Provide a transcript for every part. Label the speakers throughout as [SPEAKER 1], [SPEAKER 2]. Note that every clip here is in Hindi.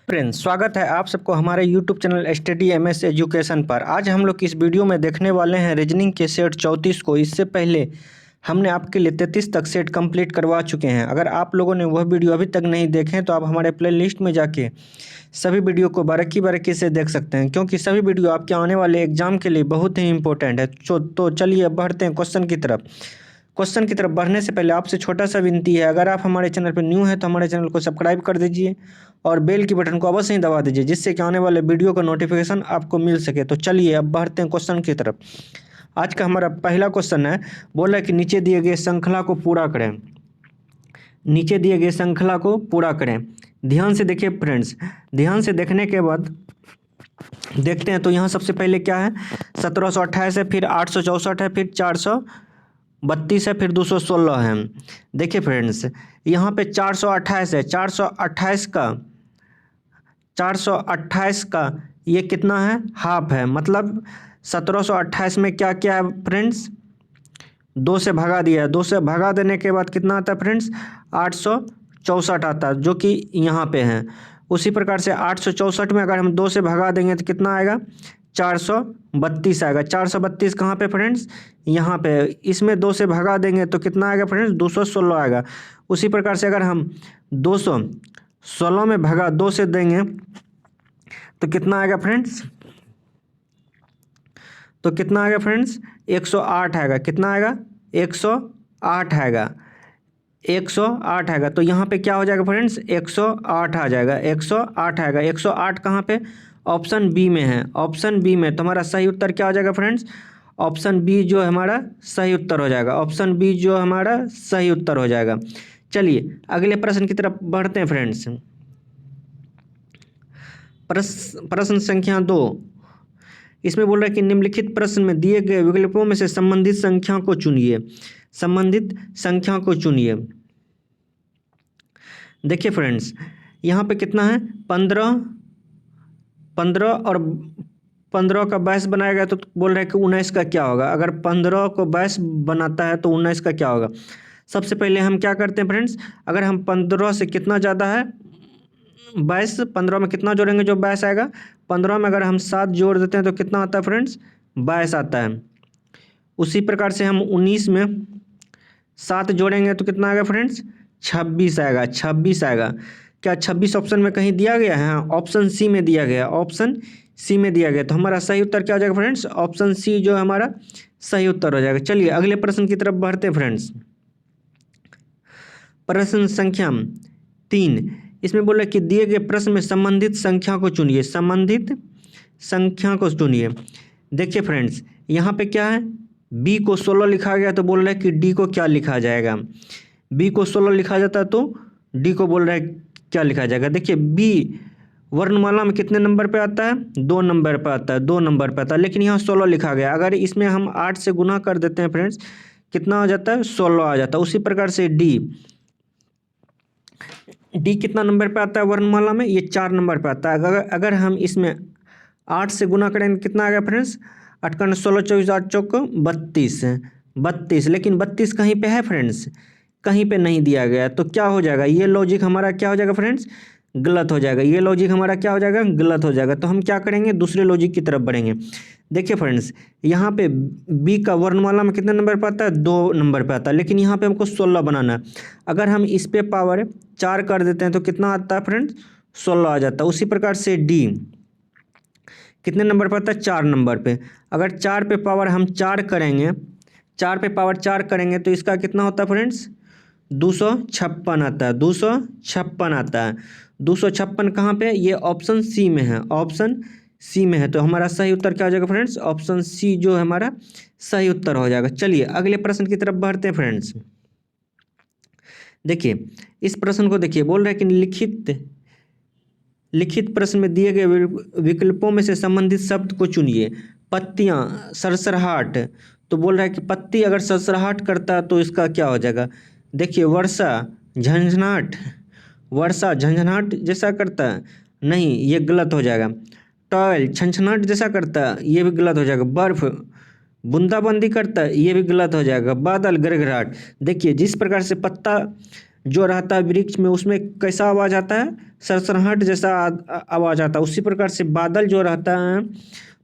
[SPEAKER 1] फ्रेंड्स, स्वागत है आप सबको हमारे YouTube channel study MS education पर। आज हम लोग इस वीडियो में देखने वाले हैं रीजनिंग के सेट 34 को। इससे पहले हमने आपके लिए 33 तक सेट कंप्लीट करवा चुके हैं। अगर आप लोगों ने वह वीडियो अभी तक नहीं देखे तो आप हमारे प्लेलिस्ट में जाके सभी वीडियो को बारीकी बारीकी से देख सकते हैं, क्योंकि सभी वीडियो आपके आने वाले एग्जाम के लिए बहुत ही इंपॉर्टेंट है। तो चलिए अब बढ़ते हैं क्वेश्चन की तरफ। क्वेश्चन की तरफ बढ़ने से पहले आपसे छोटा सा विनती है, अगर आप हमारे चैनल पर न्यू हैं तो हमारे चैनल को सब्सक्राइब कर दीजिए और बेल की बटन को अवश्य ही दबा दीजिए, जिससे कि आने वाले वीडियो का नोटिफिकेशन आपको मिल सके। तो चलिए अब बढ़ते हैं क्वेश्चन की तरफ। आज का हमारा पहला क्वेश्चन है, बोल रहा है कि नीचे दिए गए श्रृंखला को पूरा करें। नीचे दिए गए श्रृंखला को पूरा करें। ध्यान से देखिए फ्रेंड्स, ध्यान से देखने के बाद देखते हैं। तो यहाँ सबसे पहले क्या है, 1728 है, फिर 864 है, फिर 432 है, फिर 216 है। देखिए फ्रेंड्स, यहाँ पे 428 है। 428 का ये कितना है, हाफ है। मतलब 1728 में क्या क्या है फ्रेंड्स, 2 से भगा दिया है। 2 से भगा देने के बाद कितना आता है फ्रेंड्स, 864 आता है, जो कि यहाँ पे है। उसी प्रकार से 864 में अगर हम 2 से भगा देंगे तो कितना आएगा, 432 आएगा। 432 कहाँ पे फ्रेंड्स, यहाँ पे। इसमें 2 से भगा देंगे तो कितना आएगा फ्रेंड्स, 216 आएगा। उसी प्रकार से अगर हम 216 में भगा 2 से देंगे तो कितना आएगा फ्रेंड्स, तो कितना आएगा फ्रेंड्स, 108 आएगा। कितना आएगा, 108 आएगा। 108 आएगा। तो यहाँ पे क्या हो जाएगा फ्रेंड्स, 108 आ जाएगा। 108 आएगा। 108 कहाँ पे, ऑप्शन बी में है। ऑप्शन बी में। तो हमारा सही उत्तर क्या हो जाएगा फ्रेंड्स, ऑप्शन बी जो हमारा सही उत्तर हो जाएगा। ऑप्शन बी जो हमारा सही उत्तर हो जाएगा। चलिए अगले प्रश्न की तरफ बढ़ते हैं फ्रेंड्स। प्रश्न संख्या 2, इसमें बोल रहा है कि निम्नलिखित प्रश्न में दिए गए विकल्पों में से संबंधित संख्या को चुनिए। संबंधित संख्या को चुनिए। देखिए फ्रेंड्स, यहाँ पे कितना है, 15 और 15 का 22 बनाया गया। तो बोल रहा है कि 19 का क्या होगा। अगर 15 को 22 बनाता है तो 19 का क्या होगा। सबसे पहले हम क्या करते हैं फ्रेंड्स, अगर हम 15 से कितना ज़्यादा है 22, 15 में कितना जोड़ेंगे जो 22 आएगा। 15 में अगर हम 7 जोड़ देते हैं तो कितना आता है फ्रेंड्स, 22 आता है। उसी प्रकार से हम 19 में 7 जोड़ेंगे तो कितना आएगा फ्रेंड्स, 26 आएगा। 26 आएगा। क्या 26 ऑप्शन में कहीं दिया गया है, ऑप्शन सी में दिया गया। ऑप्शन सी में दिया गया। तो हमारा सही उत्तर क्या हो जाएगा फ्रेंड्स, ऑप्शन सी जो हमारा सही उत्तर हो जाएगा। चलिए अगले प्रश्न की तरफ बढ़ते हैं फ्रेंड्स। प्रश्न संख्या 3, इसमें बोला कि दिए गए प्रश्न में संबंधित संख्या को चुनिए। संबंधित संख्या को चुनिए। देखिए फ्रेंड्स, यहाँ पे क्या है, बी को 16 लिखा गया। तो बोल रहा है कि डी को क्या लिखा जाएगा। बी को 16 लिखा जाता है तो डी को बोल रहा है क्या लिखा जाएगा। देखिए बी वर्णमाला में कितने नंबर पे आता है, 2 नंबर पे आता है। 2 नंबर पे आता है, लेकिन यहाँ 16 लिखा गया। अगर इसमें हम 8 से गुना कर देते हैं फ्रेंड्स, कितना आ जाता है, 16 आ जाता है। उसी प्रकार से डी कितना नंबर पे आता है वर्णमाला में, ये 4 नंबर पे आता है। अगर हम इसमें 8 से गुना करेंगे कितना आ गया फ्रेंड्स, 8 का 16, 24, 8 चौक 32, 32। लेकिन 32 कहीं पे है फ्रेंड्स, कहीं पे नहीं दिया गया। तो क्या हो जाएगा, ये लॉजिक हमारा क्या हो जाएगा फ्रेंड्स, गलत हो जाएगा। ये लॉजिक हमारा क्या हो जाएगा, गलत हो जाएगा। तो हम क्या करेंगे, दूसरे लॉजिक की तरफ बढ़ेंगे। देखिए फ्रेंड्स, यहाँ पे बी का वर्णमाला में कितने नंबर पे आता है, 2 नंबर पे आता है, लेकिन यहाँ पे हमको 16 बनाना है। अगर हम इस पे पावर 4 कर देते हैं तो कितना आता है फ्रेंड्स, 16 आ जाता है। उसी प्रकार से डी कितने नंबर पर आता है, 4 नंबर पे। अगर 4 पे पावर हम 4 करेंगे, 4 पे पावर 4 करेंगे तो इसका कितना होता है फ्रेंड्स, 256 आता है। 256 आता है। 256 कहाँ पे, ये ऑप्शन सी में है। ऑप्शन सी में है। तो हमारा सही उत्तर क्या हो जाएगा फ्रेंड्स, ऑप्शन सी जो हमारा सही उत्तर हो जाएगा। चलिए अगले प्रश्न की तरफ बढ़ते हैं फ्रेंड्स। देखिए इस प्रश्न को देखिए, बोल रहे हैं कि लिखित प्रश्न में दिए गए विकल्पों में से संबंधित शब्द को चुनिए। पत्तियाँ, सरसराहट। तो बोल रहा है कि पत्ती अगर सरसराहट करता है तो इसका क्या हो जाएगा। देखिए वर्षा झंझनाहट, वर्षा झंझनाहट जैसा करता है, नहीं, ये गलत हो जाएगा। टॉयल छनछनाहट जैसा करता है, ये भी गलत हो जाएगा। बर्फ बूंदाबांदी करता है, ये भी गलत हो जाएगा। बादल गड़गड़ाहट। देखिए जिस प्रकार से पत्ता जो रहता है वृक्ष में उसमें कैसा आवाज़ आता है, सरसराहट जैसा आवाज़ आता है। उसी प्रकार से बादल जो रहता है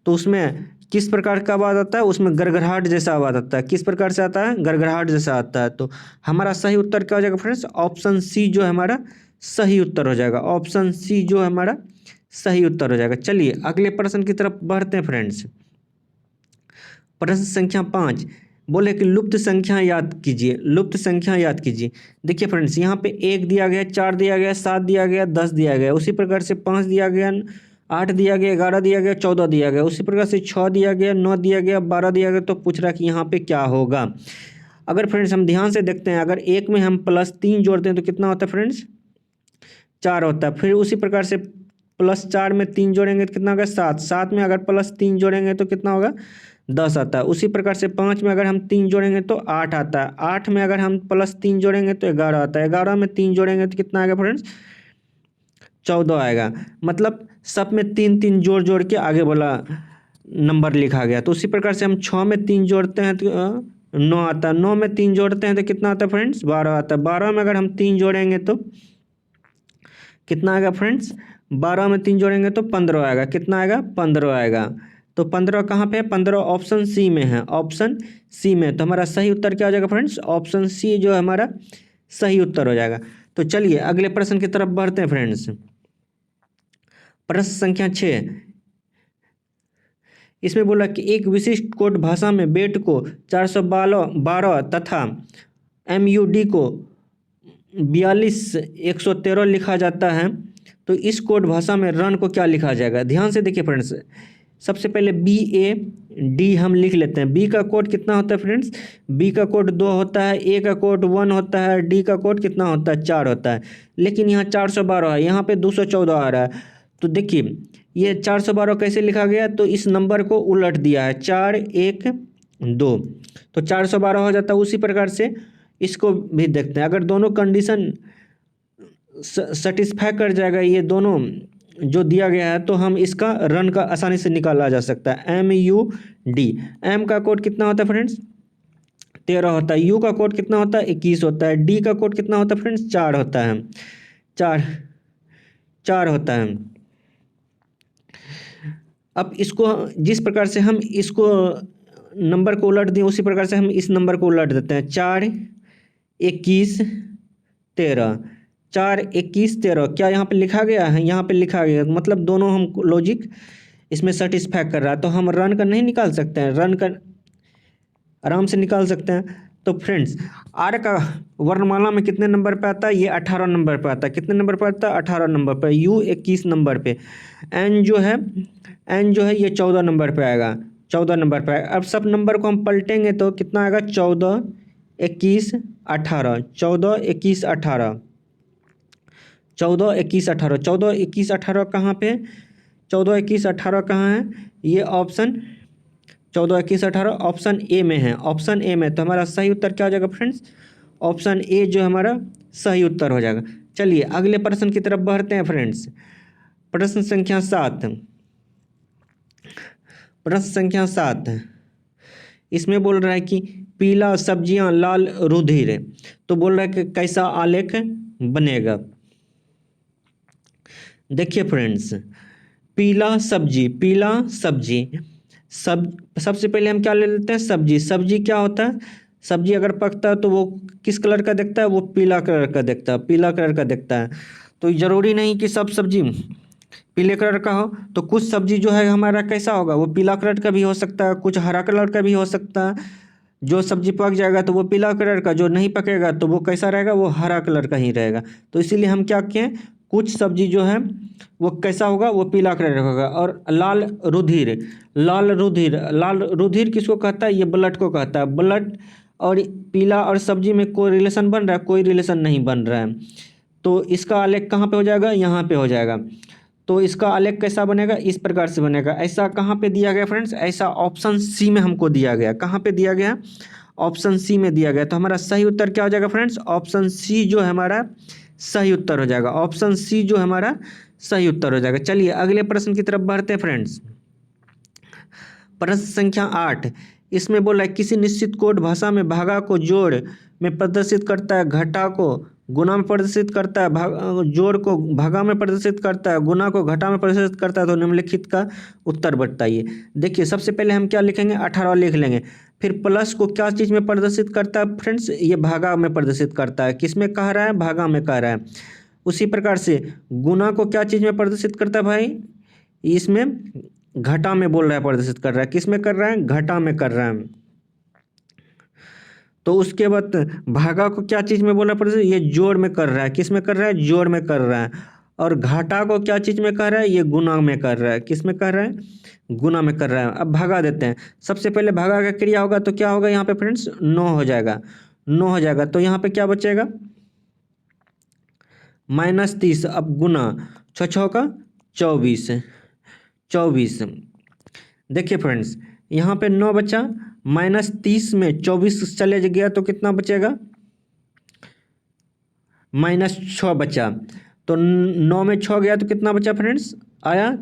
[SPEAKER 1] तो उसमें किस प्रकार का आवाज़ आता है, उसमें गड़गड़ाहट जैसा आवाज़ आता है। किस प्रकार से आता है, गड़गड़ाहट जैसा आता है। तो हमारा सही उत्तर क्या हो जाएगा फ्रेंड्स, ऑप्शन सी जो हमारा सही उत्तर हो जाएगा। ऑप्शन सी जो हमारा सही उत्तर हो जाएगा। चलिए अगले प्रश्न की तरफ बढ़ते हैं फ्रेंड्स। प्रश्न संख्या 5 बोले कि लुप्त संख्या याद कीजिए। लुप्त संख्या याद कीजिए। देखिए फ्रेंड्स, यहाँ पे 1 दिया गया, 4 दिया गया, 7 दिया गया, 10 दिया गया। उसी प्रकार से 5 दिया गया, 8 दिया गया, 11 दिया गया, 14 दिया गया। उसी प्रकार से 6 दिया गया, 9 दिया गया, 12 दिया गया। तो पूछ रहा है कि यहाँ पे क्या होगा। अगर फ्रेंड्स हम ध्यान से देखते हैं, अगर एक में हम +3 जोड़ते हैं तो कितना होता है फ्रेंड्स, 4 होता है। फिर उसी प्रकार से +4 में 3 जोड़ेंगे तो कितना होगा, 7। 7 में अगर +3 जोड़ेंगे तो कितना होगा, 10 आता है। उसी प्रकार से 5 में अगर हम 3 जोड़ेंगे तो 8 आता है। 8 में अगर हम +3 जोड़ेंगे तो 11 आता है। 11 में 3 जोड़ेंगे तो कितना आएगा फ्रेंड्स, 14 आएगा। मतलब सब में 3 3 जोड़ जोड़ के आगे वाला नंबर लिखा गया। तो उसी प्रकार से हम 6 में 3 जोड़ते हैं तो 9 आता है। 9 में 3 जोड़ते हैं तो कितना आता है फ्रेंड्स, 12 आता है। 12 में अगर हम 3 जोड़ेंगे तो कितना आएगा फ्रेंड्स, 12 में 3 जोड़ेंगे तो 15 आएगा। कितना आएगा, 15 आएगा। तो 15 कहाँ पे है, 15 ऑप्शन सी में है। ऑप्शन सी में। तो हमारा सही उत्तर क्या हो जाएगा फ्रेंड्स, ऑप्शन सी जो हमारा सही उत्तर हो जाएगा। तो चलिए अगले प्रश्न की तरफ बढ़ते हैं फ्रेंड्स। प्रश्न संख्या 6, इसमें बोला कि एक विशिष्ट कोड भाषा में बेट को 412 तथा MUD को 42 113 लिखा जाता है, तो इस कोड भाषा में रन को क्या लिखा जाएगा। ध्यान से देखिए फ्रेंड्स, सबसे पहले BAD हम लिख लेते हैं। बी का कोड कितना होता है फ्रेंड्स, बी का कोड 2 होता है, ए का कोड 1 होता है, डी का कोड कितना होता है, 4 होता है। लेकिन यहाँ 412 है, यहाँ पे 214 आ रहा है। तो देखिए ये 412 कैसे लिखा गया, तो इस नंबर को उलट दिया है, 4 1 2, तो 412 हो जाता है। उसी प्रकार से इसको भी देखते हैं, अगर दोनों कंडीशन सेटिस्फाई कर जाएगा, ये दोनों जो दिया गया है, तो हम इसका रन का आसानी से निकाला जा सकता है। MUD, एम का कोड कितना होता है फ्रेंड्स, 13 होता है। यू का कोड कितना होता है, 21 होता है। डी का कोड कितना होता है फ्रेंड्स, 4 होता है। 4 होता है। अब इसको जिस प्रकार से हम इसको नंबर को उलट दिए, उसी प्रकार से हम इस नंबर को उलट देते हैं। 4 21 13, 4 21 13 क्या यहाँ पे लिखा गया है, यहाँ पे लिखा गया, मतलब दोनों हम लॉजिक इसमें सेटिस्फाई कर रहा है। तो हम रन का नहीं निकाल सकते हैं, रन का आराम से निकाल सकते हैं। तो फ्रेंड्स आर का वर्णमाला में कितने नंबर पे आता है, ये 18 नंबर पे आता है। कितने नंबर पे आता है, 18 नंबर पे। यू 21 नंबर पे। एन जो है ये 14 नंबर पे आएगा, 14 नंबर पे आएगा। अब सब नंबर को हम पलटेंगे तो कितना आएगा, 14 21 18, 14 21 18, 14 21 18, 14 21 18 कहाँ पे, 14 21 18 कहाँ है, ये ऑप्शन 14 21 18 ऑप्शन ए में है। ऑप्शन ए में। तो हमारा सही उत्तर क्या हो जाएगा फ्रेंड्स, ऑप्शन ए जो हमारा सही उत्तर हो जाएगा। चलिए अगले प्रश्न की तरफ बढ़ते हैं फ्रेंड्स। प्रश्न संख्या 7, प्रश्न संख्या 7 इसमें बोल रहा है कि पीला सब्जियां लाल रुधिर, तो बोल रहा है कि कैसा आलेख बनेगा। देखिए फ्रेंड्स, पीला सब्जी सबसे पहले हम क्या ले लेते हैं, सब्जी। सब्जी क्या होता है, सब्जी अगर पकता है तो वो किस कलर का दिखता है, वो पीला कलर का दिखता है, पीला कलर का दिखता है। तो ज़रूरी नहीं कि सब सब्जी पीले कलर का हो, तो कुछ सब्जी जो है हमारा कैसा होगा, वो पीला कलर का भी हो सकता है, कुछ हरा कलर का भी हो सकता है। जो सब्जी पक जाएगा तो वो पीला कलर का, जो नहीं पकेगा तो वो कैसा रहेगा, वो हरा कलर का ही रहेगा। तो इसीलिए हम क्या किए, कुछ सब्जी जो है वो कैसा होगा, वो पीला कलर का होगा। और लाल रुधिर किसको कहता है, ये ब्लड को कहता है। ब्लड और पीला और सब्जी में कोई रिलेशन बन रहा है, कोई रिलेशन नहीं बन रहा है। तो इसका आलेख कहाँ पे हो जाएगा, यहाँ पे हो जाएगा। तो इसका आलेख कैसा बनेगा, इस प्रकार से बनेगा। ऐसा कहाँ पे दिया गया फ्रेंड्स, ऐसा ऑप्शन सी में हमको दिया गया। कहाँ पे दिया गया, ऑप्शन सी में दिया गया। तो हमारा सही उत्तर क्या हो जाएगा फ्रेंड्स, ऑप्शन सी जो हमारा सही उत्तर हो जाएगा। ऑप्शन सी जो हमारा सही उत्तर हो जाएगा। चलिए अगले प्रश्न की तरफ बढ़ते हैं फ्रेंड्स। प्रश्न संख्या 8 इसमें बोला है किसी निश्चित कोड भाषा में भागा को जोड़ में प्रदर्शित करता है, घटा को गुना में प्रदर्शित करता है, जोड़ को भागा में प्रदर्शित करता है, गुना को घटा में प्रदर्शित करता है, तो निम्नलिखित का उत्तर बताइए। देखिए सबसे पहले हम क्या लिखेंगे, 18 लिख लेंगे। फिर प्लस को क्या चीज़ में प्रदर्शित करता है फ्रेंड्स, ये भागा में प्रदर्शित करता है। किस में कह रहा है, भागा में कह रहा है। उसी प्रकार से गुना को क्या चीज़ में प्रदर्शित करता है भाई, इसमें घटा में बोल रहा है, प्रदर्शित कर रहा है। किस में कर रहा है, घटा में कर रहा है। तो उसके बाद भागा को क्या चीज़ में बोल रहा है प्रदर्शित, ये जोड़ में कर रहा है। किस में कर रहा है, जोड़ में कर रहा है। और घाटा को क्या चीज़ में कर रहा है, ये गुना में कर रहा है। किस में कर रहा है, गुना में कर रहा है। अब भागा देते हैं। सबसे पहले भागा का क्रिया होगा तो क्या होगा यहाँ पे फ्रेंड्स, 9 हो जाएगा, 9 हो जाएगा। तो यहाँ पे क्या बचेगा, -30। अब गुना 6 का 24, 24। देखिए फ्रेंड्स यहाँ पे 9 बचा, -30 में 24 चले गया तो कितना बचेगा, -6 बचा। तो 9 में 6 गया तो कितना बचा फ्रेंड्स, आया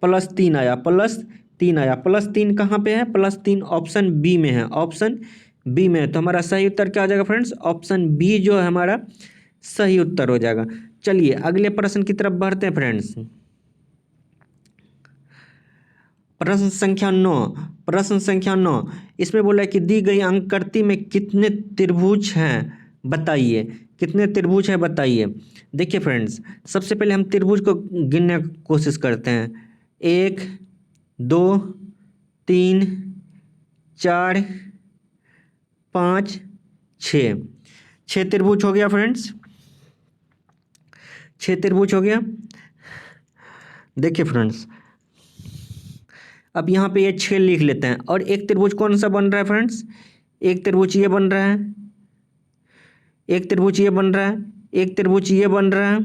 [SPEAKER 1] +3 आया, +3 आया। +3 कहाँ पे है, +3 ऑप्शन बी में है, ऑप्शन बी में है। तो हमारा सही उत्तर क्या हो जाएगा फ्रेंड्स, ऑप्शन बी जो है हमारा सही उत्तर हो जाएगा। चलिए अगले प्रश्न की तरफ बढ़ते हैं फ्रेंड्स। प्रश्न संख्या 9, प्रश्न संख्या 9, इसमें बोला है कि दी गई अंककृति में कितने त्रिभुज हैं बताइए, कितने त्रिभुज हैं बताइए। देखिए फ्रेंड्स सबसे पहले हम त्रिभुज को गिनने की कोशिश करते हैं। 1 2 3 4 5 6, 6 त्रिभुज हो गया फ्रेंड्स, 6 त्रिभुज हो गया। देखिए फ्रेंड्स अब यहाँ पे ये 6 लिख लेते हैं। और एक त्रिभुज कौन सा बन रहा है फ्रेंड्स, एक त्रिभुज ये बन रहा है, एक त्रिभुज ये बन रहा है, एक त्रिभुज ये बन रहा है,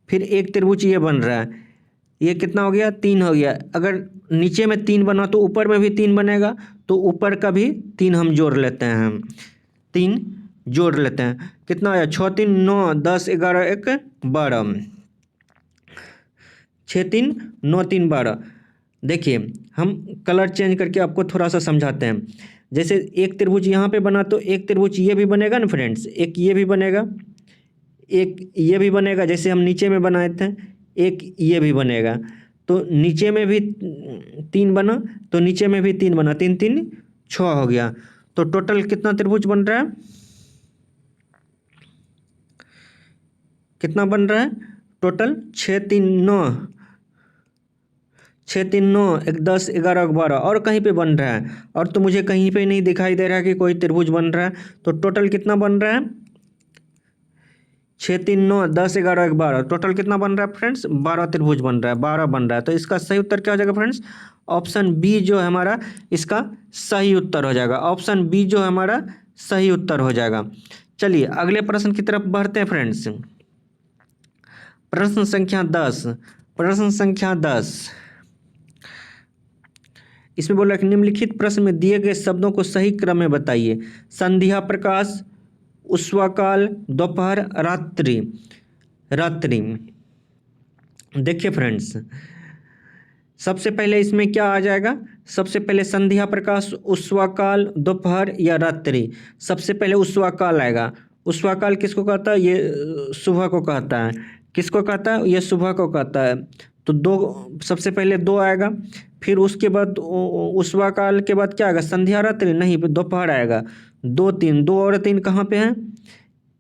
[SPEAKER 1] फिर एक त्रिभुज ये बन रहा है। ये कितना हो गया, 3 हो गया। अगर नीचे में 3 बना तो ऊपर में भी 3 बनेगा, तो ऊपर का भी 3 हम जोड़ लेते हैं, हम 3 जोड़ लेते हैं। कितना आया, 6 3 9 10 11 1 12, 6 3 9 3 12। देखिए हम कलर चेंज करके आपको थोड़ा सा समझाते हैं। जैसे एक त्रिभुज यहाँ पे बना तो एक त्रिभुज ये भी बनेगा ना फ्रेंड्स, एक ये भी बनेगा, एक ये भी बनेगा। जैसे हम नीचे में बनाए थे, एक ये भी बनेगा। तो नीचे में भी 3 बना, तो नीचे में भी 3 बना, 3 3 6 हो गया। तो टोटल कितना त्रिभुज बन रहा है, कितना बन रहा है टोटल, 6 3 9, 6 3 9 1 10 11 12। और कहीं पे बन रहा है, और तो मुझे कहीं पे नहीं दिखाई दे रहा है कि कोई त्रिभुज बन रहा है। तो टोटल कितना बन रहा है, 6 3 9 10 11 1 12, टोटल कितना बन रहा है फ्रेंड्स, 12 त्रिभुज बन रहा है, 12 बन रहा है। तो इसका सही उत्तर क्या हो जाएगा फ्रेंड्स, ऑप्शन बी जो है हमारा इसका सही उत्तर हो जाएगा, ऑप्शन बी जो है हमारा सही उत्तर हो जाएगा। चलिए अगले प्रश्न की तरफ बढ़ते हैं फ्रेंड्स। प्रश्न संख्या 10, प्रश्न संख्या 10, इसमें बोला कि निम्नलिखित प्रश्न में दिए गए शब्दों को सही क्रम में बताइए। संध्या प्रकाश, उष्वाकाल, दोपहर, रात्रि, रात्रि। देखिए फ्रेंड्स सबसे पहले इसमें क्या आ जाएगा, सबसे पहले संध्या प्रकाश, उष्वाकाल, दोपहर या रात्रि। सबसे पहले उष्वाकाल आएगा। उष्वाकाल किसको कहता है, ये सुबह को कहता है। किसको कहता है, ये सुबह को कहता है। तो 2, सबसे पहले 2 आएगा। फिर उसके बाद उष्वाकाल के बाद क्या आएगा, संध्या, रात्रि नहीं, दोपहर आएगा। 2 3, 2 और 3 कहाँ पे हैं,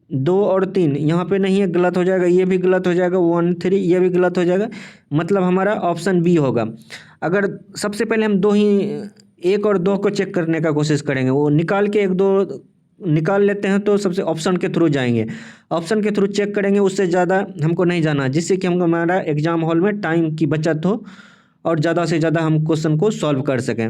[SPEAKER 1] 2 और 3 यहाँ पे नहीं है, गलत हो जाएगा। ये भी गलत हो जाएगा, 1 3 ये भी गलत हो जाएगा। मतलब हमारा ऑप्शन बी होगा। अगर सबसे पहले हम 2 ही 1 और 2 को चेक करने का कोशिश करेंगे, वो निकाल के 1 2 निकाल लेते हैं तो सबसे ऑप्शन के थ्रू जाएंगे, ऑप्शन के थ्रू चेक करेंगे। उससे ज़्यादा हमको नहीं जाना, जिससे कि हम हमारा एग्जाम हॉल में टाइम की बचत हो और ज़्यादा से ज़्यादा हम क्वेश्चन को सॉल्व कर सकें।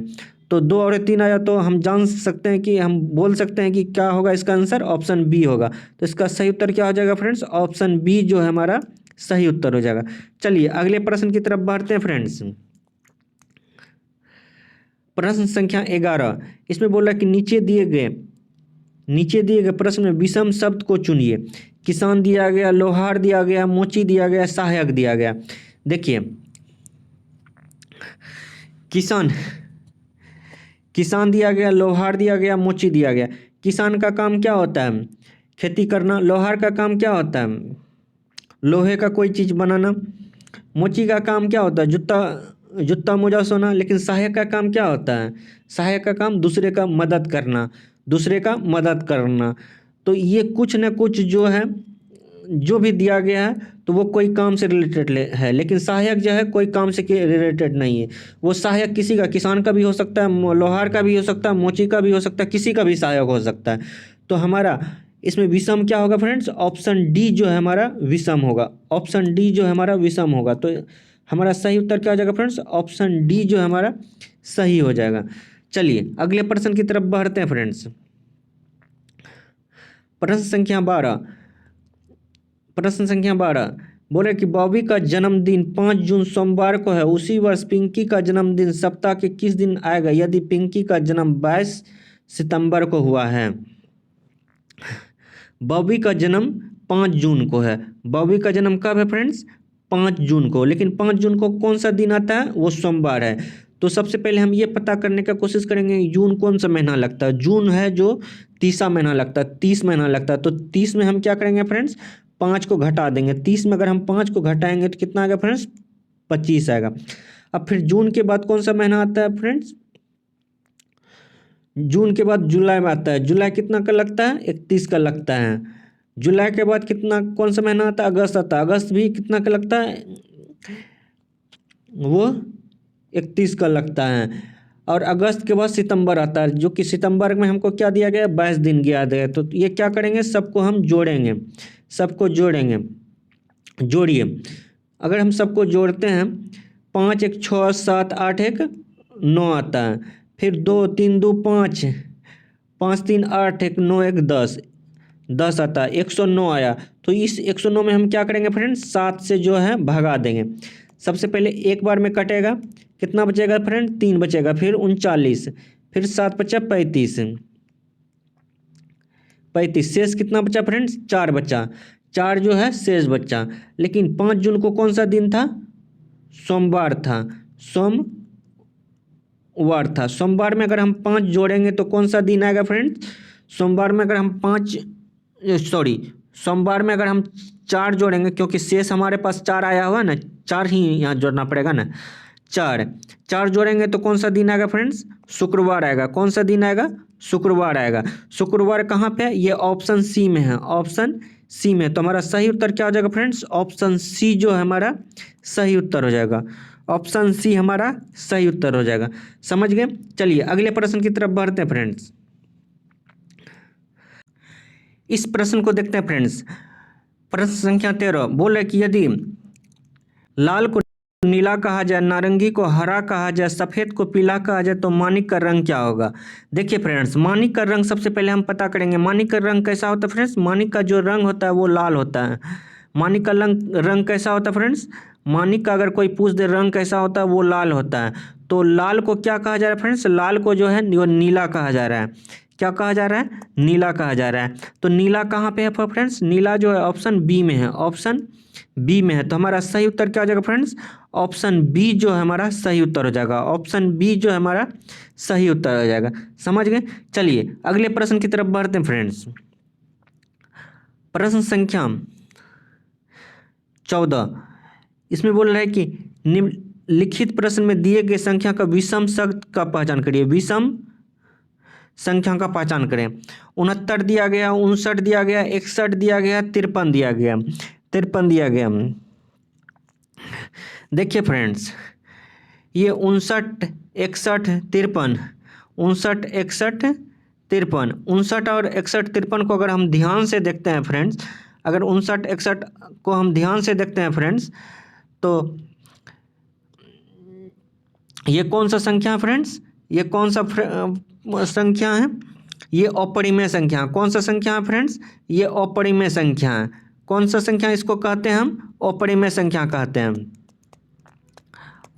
[SPEAKER 1] तो 2 और 3 आया तो हम जान सकते हैं कि हम बोल सकते हैं कि क्या होगा इसका आंसर, ऑप्शन बी होगा। तो इसका सही उत्तर क्या हो जाएगा फ्रेंड्स, ऑप्शन बी जो है हमारा सही उत्तर हो जाएगा। चलिए अगले प्रश्न की तरफ बढ़ते हैं फ्रेंड्स। प्रश्न संख्या 11, इसमें बोला कि नीचे दिए गए प्रश्न में विषम शब्द को चुनिए। किसान दिया गया, लोहार दिया गया, मोची दिया गया, सहायक दिया गया। देखिए किसान दिया गया, लोहार दिया गया, मोची दिया गया। किसान का काम क्या होता है, खेती करना। लोहार का काम क्या होता है? लोहे का कोई चीज़ बनाना। मोची का काम क्या होता है? जूता मोजा सोना। लेकिन सहायक का काम क्या होता है? सहायक का काम दूसरे का मदद करना, दूसरे का मदद करना। तो ये कुछ न कुछ जो है, जो भी दिया गया है तो वो कोई काम से रिलेटेड है, लेकिन सहायक जो है कोई काम से रिलेटेड नहीं है। वो सहायक किसी का, किसान का भी हो सकता है, लोहार का भी हो सकता है, मोची का भी हो सकता है, किसी का भी सहायक हो सकता है। तो हमारा इसमें विषम क्या होगा फ्रेंड्स? ऑप्शन डी जो है हमारा विषम होगा। ऑप्शन डी जो है हमारा विषम होगा। तो हमारा सही उत्तर क्या हो जाएगा फ्रेंड्स? ऑप्शन डी जो है हमारा सही हो जाएगा। चलिए अगले प्रश्न की तरफ बढ़ते हैं फ्रेंड्स। प्रश्न संख्या 12। प्रश्न संख्या 12 बोले कि बॉबी का जन्मदिन 5 जून सोमवार को है, उसी वर्ष पिंकी का जन्मदिन सप्ताह के किस दिन आएगा यदि पिंकी का जन्म 22 सितंबर को हुआ है? बॉबी का जन्म 5 जून को है। बॉबी का जन्म कब है फ्रेंड्स? 5 जून को। लेकिन 5 जून को कौन सा दिन आता है? वो सोमवार है। तो सबसे पहले हम ये पता करने का कोशिश करेंगे जून कौन सा महीना लगता है। जून है जो 30वां महीना लगता है, 30 महीना लगता है। तो 30 में हम क्या करेंगे फ्रेंड्स? 5 को घटा देंगे। 30 में अगर हम 5 को घटाएंगे तो कितना आएगा फ्रेंड्स? 25 आएगा। अब फिर जून के बाद कौन सा महीना आता है फ्रेंड्स? जून के बाद जुलाई में आता है। जुलाई कितना का लगता है? 31 का लगता है। जुलाई के बाद कितना, कौन सा महीना आता है? अगस्त आता है। अगस्त भी कितना का लगता है? वो 31 का लगता है। और अगस्त के बाद सितंबर आता है, जो कि सितंबर में हमको क्या दिया गया? 22 दिन दिया गया। तो ये क्या करेंगे? सबको हम जोड़ेंगे, सबको जोड़ेंगे। जोड़िए, अगर हम सबको जोड़ते हैं 5 1 6 7 8 1 9 आता है। फिर 2 3 2 5, 5 3 8 1 9 1 10, 10 आता है। 109 आया। तो इस 109 में हम क्या करेंगे फ्रेंड्स? 7 से जो है भगा देंगे। सबसे पहले एक बार में कटेगा, कितना बचेगा फ्रेंड? 3 बचेगा। फिर 39, फिर 7 बचा 35, 35 शेष कितना बचा फ्रेंड्स? 4 बचा। 4 जो है शेष बचा। लेकिन 5 जून को कौन सा दिन था? सोमवार था। सोमवार था। सोमवार में अगर हम 5 जोड़ेंगे तो कौन सा दिन आएगा फ्रेंड्स? सोमवार में अगर हम 4 जोड़ेंगे, क्योंकि शेष हमारे पास 4 आया हुआ ना, 4 ही यहाँ जोड़ना पड़ेगा ना। 4 जोड़ेंगे तो कौन सा दिन आएगा फ्रेंड्स? शुक्रवार आएगा। कौन सा दिन आएगा? शुक्रवार आएगा। शुक्रवार कहाँ पे है? ये ऑप्शन सी में है। ऑप्शन सी में। तो हमारा सही उत्तर क्या हो जाएगा फ्रेंड्स? ऑप्शन सी जो है हमारा सही उत्तर हो जाएगा। ऑप्शन सी हमारा सही उत्तर हो जाएगा। समझ गए? चलिए अगले प्रश्न की तरफ बढ़ते हैं फ्रेंड्स। इस प्रश्न को देखते हैं फ्रेंड्स। प्रश्न संख्या 13 बोले कि यदि लाल को नीला कहा जाए, नारंगी को हरा कहा जाए, सफ़ेद को पीला कहा जाए तो माणिक का रंग क्या होगा? देखिए फ्रेंड्स, माणिक का रंग सबसे पहले हम पता करेंगे। माणिक का रंग कैसा होता है फ्रेंड्स? माणिक का जो रंग होता है वो लाल होता है। माणिक का रंग कैसा होता है फ्रेंड्स? माणिक का अगर कोई पूछ दे रंग कैसा होता है, वो लाल होता है। तो लाल को क्या कहा जा रहा है फ्रेंड्स? लाल को जो है वो नीला कहा जा रहा है। क्या कहा जा रहा है? नीला कहा जा रहा है। तो नीला कहाँ पे है फ्रेंड्स? नीला जो है ऑप्शन बी में है। ऑप्शन बी में है। तो हमारा सही उत्तर क्या हो जाएगा फ्रेंड्स? ऑप्शन बी जो है हमारा सही उत्तर हो जाएगा। ऑप्शन बी जो है हमारा सही उत्तर हो जाएगा। समझ गए? चलिए अगले प्रश्न की तरफ बढ़ते हैं फ्रेंड्स। प्रश्न संख्या 14 इसमें बोल रहा है कि निम्नलिखित प्रश्न में दिए गए संख्या का विषम शब्द का पहचान करिए। विषम संख्या का पहचान करें। 69 दिया गया, 59 दिया गया, 61 दिया गया, 53 दिया गया। 53 दिया गया। देखिए फ्रेंड्स, ये 59 61 53, 59 61 53, 59 और 61 53 को अगर हम ध्यान से देखते हैं फ्रेंड्स, अगर 59 61 को हम ध्यान से देखते हैं फ्रेंड्स, तो ये कौन सा संख्या है फ्रेंड्स? ये कौन सा संख्या है? ये अपरिमेय संख्या। कौन सा संख्या है फ्रेंड्स? ये अपरिमेय संख्या है। कौन सा संख्या इसको कहते हैं हम? अपरिमेय संख्या कहते हैं।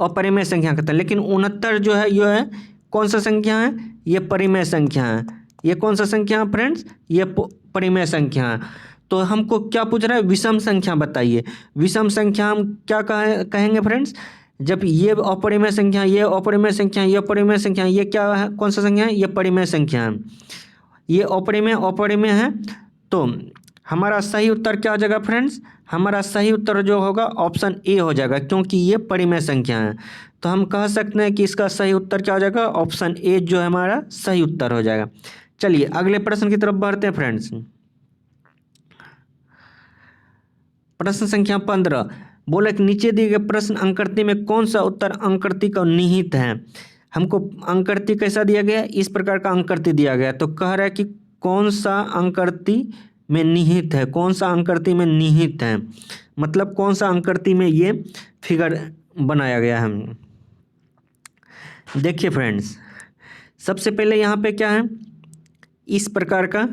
[SPEAKER 1] अपरिमेय संख्या कहते हैं। लेकिन 69 जो है ये है कौन सा संख्या है? ये परिमेय संख्या है। ये कौन सा संख्या है फ्रेंड्स? ये परिमेय संख्या है। तो हमको क्या पूछ रहा है? विषम संख्या बताइए। विषम संख्या हम क्या कहेंगे फ्रेंड्स? जब ये अपरिमेय संख्या, ये अपरिमेय संख्या, ये अपरिमेय संख्या, ये क्या है? कौन सा संख्या है? ये परिमेय संख्या है। ये अपरिमेय है तो हमारा सही उत्तर क्या हो जाएगा फ्रेंड्स? हमारा सही उत्तर जो होगा ऑप्शन ए हो जाएगा, क्योंकि ये परिमेय संख्या है। तो हम कह सकते हैं कि इसका सही उत्तर क्या हो जाएगा? ऑप्शन ए जो है हमारा सही उत्तर हो जाएगा। चलिए अगले प्रश्न की तरफ बढ़ते हैं फ्रेंड्स। प्रश्न संख्या 15 बोले कि नीचे दिए गए प्रश्न अंककृति में कौन सा उत्तर अंककृति का निहित है? हमको अंककृति कैसा दिया गया है? इस प्रकार का अंककृति दिया गया है। तो कह रहा है कि कौन सा अंककृति में निहित है, कौन सा अंककृति में निहित है, मतलब कौन सा अंककृति में ये फिगर बनाया गया है। देखिए फ्रेंड्स, सबसे पहले यहाँ पे क्या है, इस प्रकार का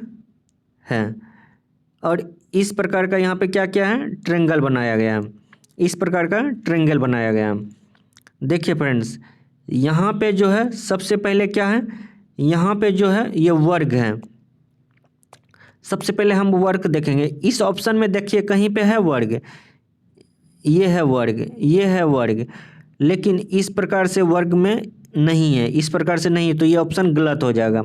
[SPEAKER 1] है और इस प्रकार का यहाँ पे क्या क्या है, ट्रायंगल बनाया गया है। इस प्रकार का ट्रायंगल बनाया गया है। देखिए फ्रेंड्स, यहाँ पे जो है सबसे पहले क्या है, यहाँ पे जो है ये वर्ग है। सबसे पहले हम वर्ग देखेंगे। इस ऑप्शन में देखिए कहीं पे है वर्ग, ये है वर्ग, ये है वर्ग, लेकिन इस प्रकार से वर्ग में नहीं है, इस प्रकार से नहीं, तो ये ऑप्शन गलत हो जाएगा।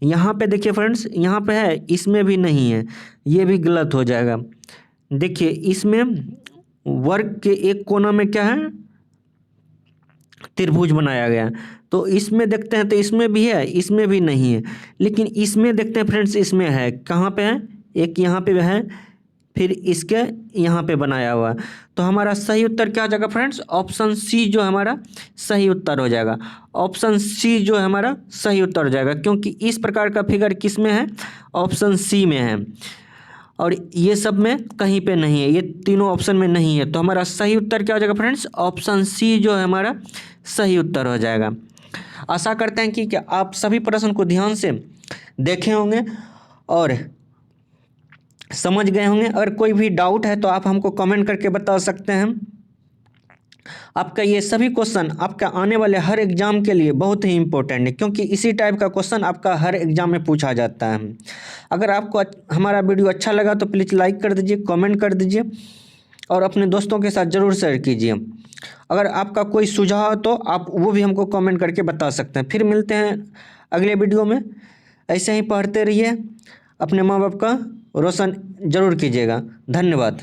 [SPEAKER 1] यहाँ पे देखिए फ्रेंड्स, यहाँ पे है, इसमें भी नहीं है, ये भी गलत हो जाएगा। देखिए इसमें वर्ग के एक कोना में क्या है, त्रिभुज बनाया गया। तो इसमें देखते हैं तो इसमें भी है, इसमें भी नहीं है, लेकिन इसमें देखते हैं फ्रेंड्स, इसमें है। कहाँ पे है? एक यहाँ पे है, फिर इसके यहाँ पे बनाया हुआ। तो हमारा सही उत्तर क्या हो जाएगा फ्रेंड्स? ऑप्शन सी जो हमारा सही उत्तर हो जाएगा। ऑप्शन सी जो है हमारा सही उत्तर हो जाएगा, क्योंकि इस प्रकार का फिगर किस में है? ऑप्शन सी में है, और ये सब में कहीं पे नहीं है, ये तीनों ऑप्शन में नहीं है। तो हमारा सही उत्तर क्या हो जाएगा फ्रेंड्स? ऑप्शन सी जो है हमारा सही उत्तर हो जाएगा। आशा करते हैं कि क्या आप सभी प्रश्न को ध्यान से देखे होंगे और समझ गए होंगे। अगर कोई भी डाउट है तो आप हमको कमेंट करके बता सकते हैं। आपका ये सभी क्वेश्चन आपका आने वाले हर एग्जाम के लिए बहुत ही इंपॉर्टेंट है, क्योंकि इसी टाइप का क्वेश्चन आपका हर एग्जाम में पूछा जाता है। अगर आपको हमारा वीडियो अच्छा लगा तो प्लीज़ लाइक कर दीजिए, कमेंट कर दीजिए और अपने दोस्तों के साथ ज़रूर शेयर कीजिए। अगर आपका कोई सुझाव हो तो आप वो भी हमको कमेंट करके बता सकते हैं। फिर मिलते हैं अगले वीडियो में। ऐसे ही पढ़ते रहिए, अपने माँ बाप का रोशन जरूर कीजिएगा। धन्यवाद।